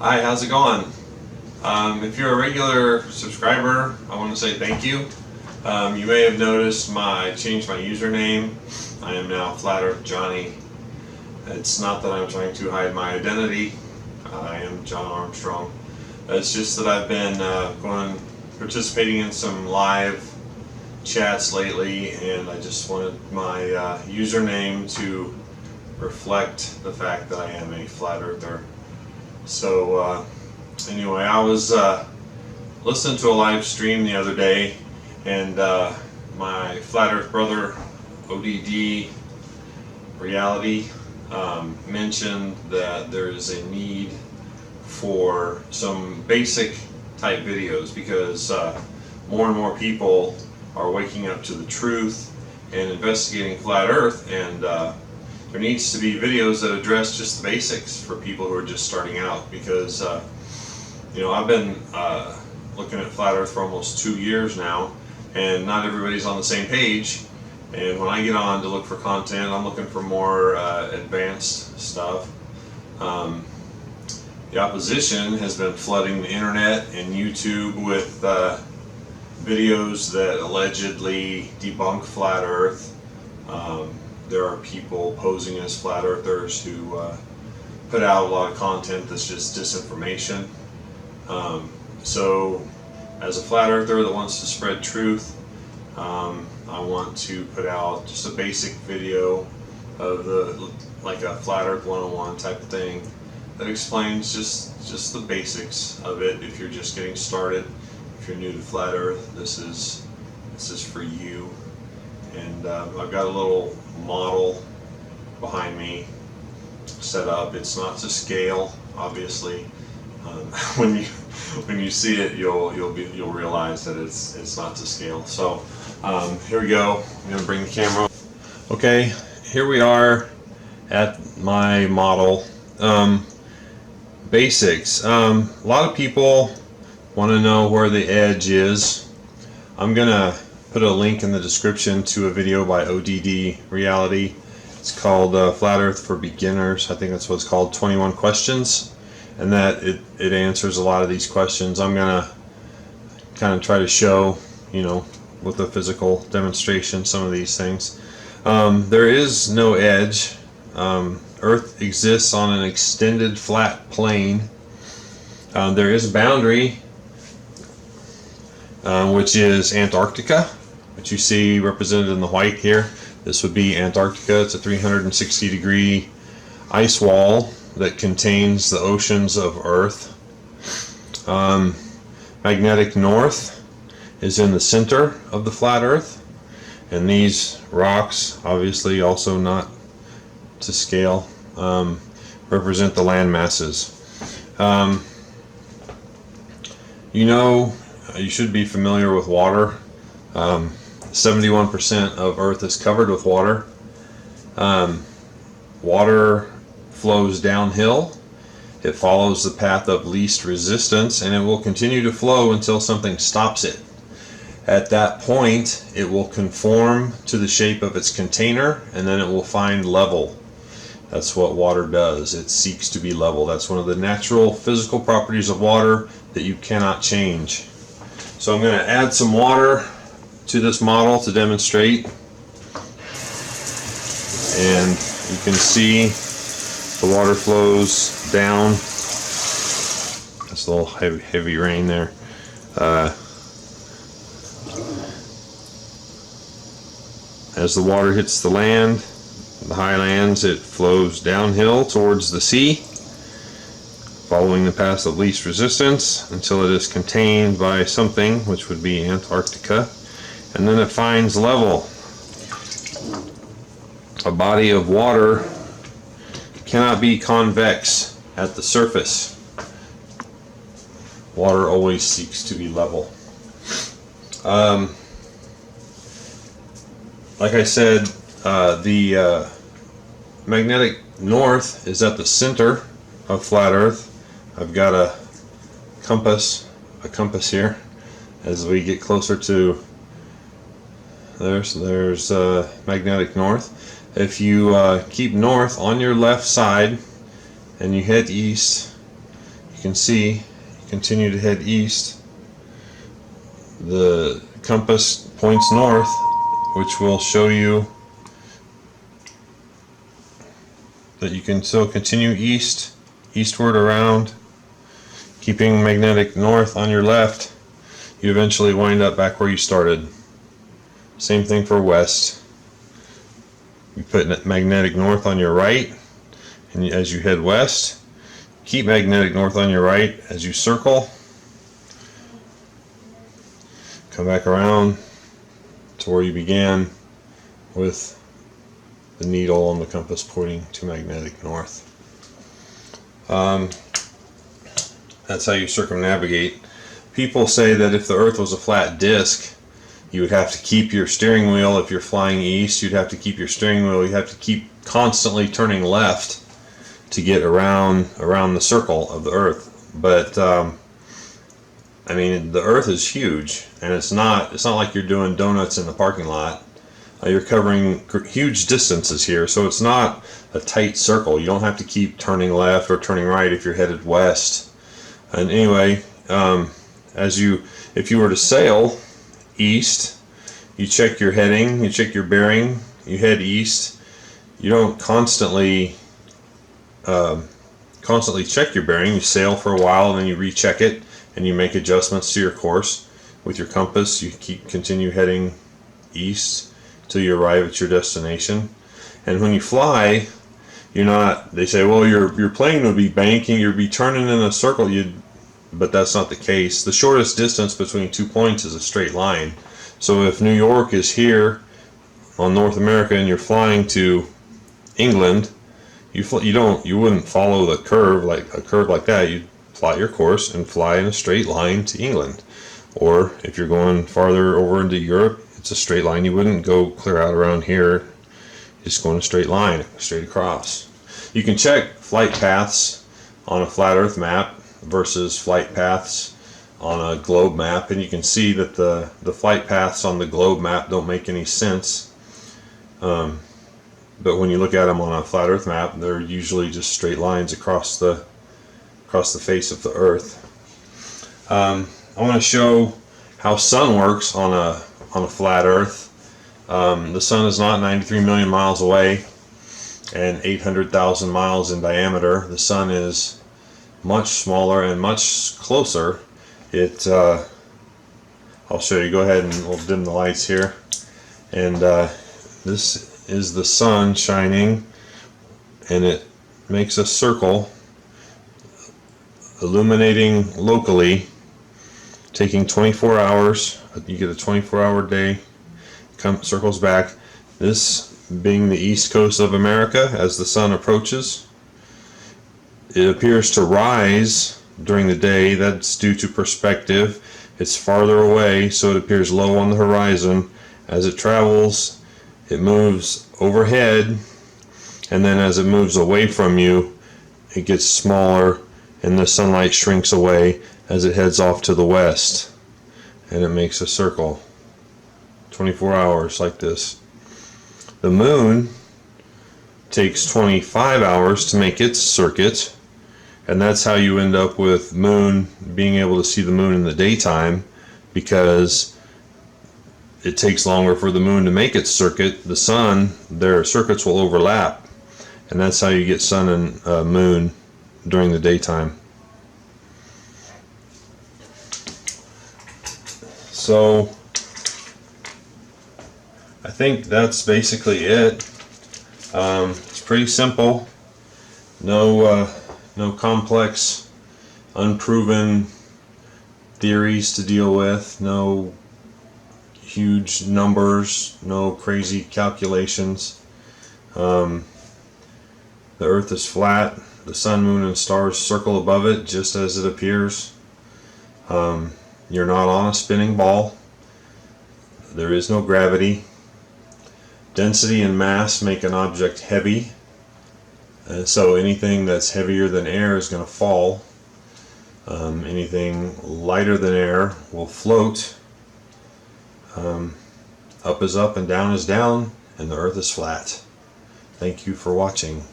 Hi, how's it going? If you're a regular subscriber, I want to say thank you. You may have noticed I changed my username. I am now Flat Earth Johnny. It's not that I'm trying to hide my identity. I am John Armstrong. It's just that I've been participating in some live chats lately, and I just wanted my username to reflect the fact that I am a flat earther. So anyway, I was listening to a live stream the other day, and my flat earth brother ODD Reality mentioned that there is a need for some basic type videos because more and more people are waking up to the truth and investigating flat earth, and there needs to be videos that address just the basics for people who are just starting out, because I've been looking at flat earth for almost 2 years now, and not everybody's on the same page. And when I get on to look for content, I'm looking for more advanced stuff. The opposition has been flooding the internet and YouTube with videos that allegedly debunk flat earth. There are people posing as flat earthers who put out a lot of content that's just disinformation. So as a flat earther that wants to spread truth, I want to put out just a basic video of like a flat earth 101 type of thing that explains just the basics of it. If you're just getting started, if you're new to flat earth, this is for you. And I've got a little model behind me set up. It's not to scale, obviously. When you see it, you'll realize that it's not to scale. So here we go. I'm gonna bring the camera. Okay, here we are at my model. Basics. A lot of people want to know where the edge is. I'm gonna put a link in the description to a video by ODD Reality. It's called Flat Earth for Beginners. I think that's what it's called, 21 questions, and that it answers a lot of these questions. I'm gonna kind of try to show, with a physical demonstration, some of these things. There is no edge. Earth exists on an extended flat plane. There is a boundary, which is Antarctica, which you see represented in the white here. This would be Antarctica. It's a 360-degree ice wall that contains the oceans of Earth. Magnetic north is in the center of the flat Earth, and these rocks, obviously also not to scale, represent the land masses. You should be familiar with water. 71% of Earth is covered with water. Water flows downhill. It follows the path of least resistance, and it will continue to flow until something stops it. At that point, it will conform to the shape of its container, and then it will find level. That's what water does. It seeks to be level. That's one of the natural physical properties of water that you cannot change. So I'm going to add some water to this model to demonstrate, and you can see the water flows down. That's a little heavy rain there. As the water hits the land, the highlands, it flows downhill towards the sea, following the path of least resistance until it is contained by something, which would be Antarctica, and then it finds level. A body of water cannot be convex at the surface. Water always seeks to be level. Like I said, the magnetic north is at the center of flat Earth. I've got a compass here. As we get closer to there's magnetic north. If you keep north on your left side and you head east, you can see, continue to head east. The compass points north, which will show you that you can still continue eastward around, keeping magnetic north on your left. You eventually wind up back where you started. Same thing for west. You put magnetic north on your right, and as you head west, keep magnetic north on your right as you circle. Come back around to where you began with the needle on the compass pointing to magnetic north. That's how you circumnavigate. People say that if the Earth was a flat disk, you would have to keep your steering wheel, if you're flying east, you'd have to keep your steering wheel, you have to keep constantly turning left to get around the circle of the Earth. But I mean, the Earth is huge, and it's not like you're doing donuts in the parking lot. You're covering huge distances here, so it's not a tight circle. You don't have to keep turning left or turning right if you're headed west. And anyway, if you were to sail east, you check your heading, you check your bearing, you head east. You don't constantly check your bearing. You sail for a while, and then you recheck it, and you make adjustments to your course with your compass. You continue heading east till you arrive at your destination. And when you fly, you're not, they say, well, your plane would be banking, you'd be turning in a circle, but that's not the case. The shortest distance between 2 points is a straight line. So if New York is here on North America and you're flying to England, you wouldn't follow the curve like that. You'd plot your course and fly in a straight line to England. Or if you're going farther over into Europe, it's a straight line. You wouldn't go clear out around here. Just go in a straight line, straight across. You can check flight paths on a flat Earth map versus flight paths on a globe map, and you can see that the flight paths on the globe map don't make any sense. But when you look at them on a flat Earth map, they're usually just straight lines across the face of the Earth. I want to show how sun works on a flat Earth. The sun is not 93 million miles away and 800,000 miles in diameter. The sun is much smaller and much closer. I'll show you. Go ahead and we'll dim the lights here. And this is the sun shining, and it makes a circle, illuminating locally, taking 24 hours. You get a 24-hour day. Circles back. This being the east coast of America, as the sun approaches, it appears to rise during the day. That's due to perspective. It's farther away, so it appears low on the horizon. As it travels, it moves overhead, and then as it moves away from you, it gets smaller, and the sunlight shrinks away as it heads off to the west, and it makes a circle. 24 hours like this. The moon takes 25 hours to make its circuit, and that's how you end up with being able to see the moon in the daytime, because it takes longer for the moon to make its circuit. The sun, their circuits will overlap, and that's how you get sun and moon during the daytime. So I think that's basically it. It's pretty simple. No complex, unproven theories to deal with. No huge numbers. No crazy calculations. The Earth is flat. The sun, moon, and stars circle above it just as it appears. You're not on a spinning ball. There is no gravity. Density and mass make an object heavy, so anything that's heavier than air is going to fall. Anything lighter than air will float. Up is up and down is down, and the Earth is flat. Thank you for watching.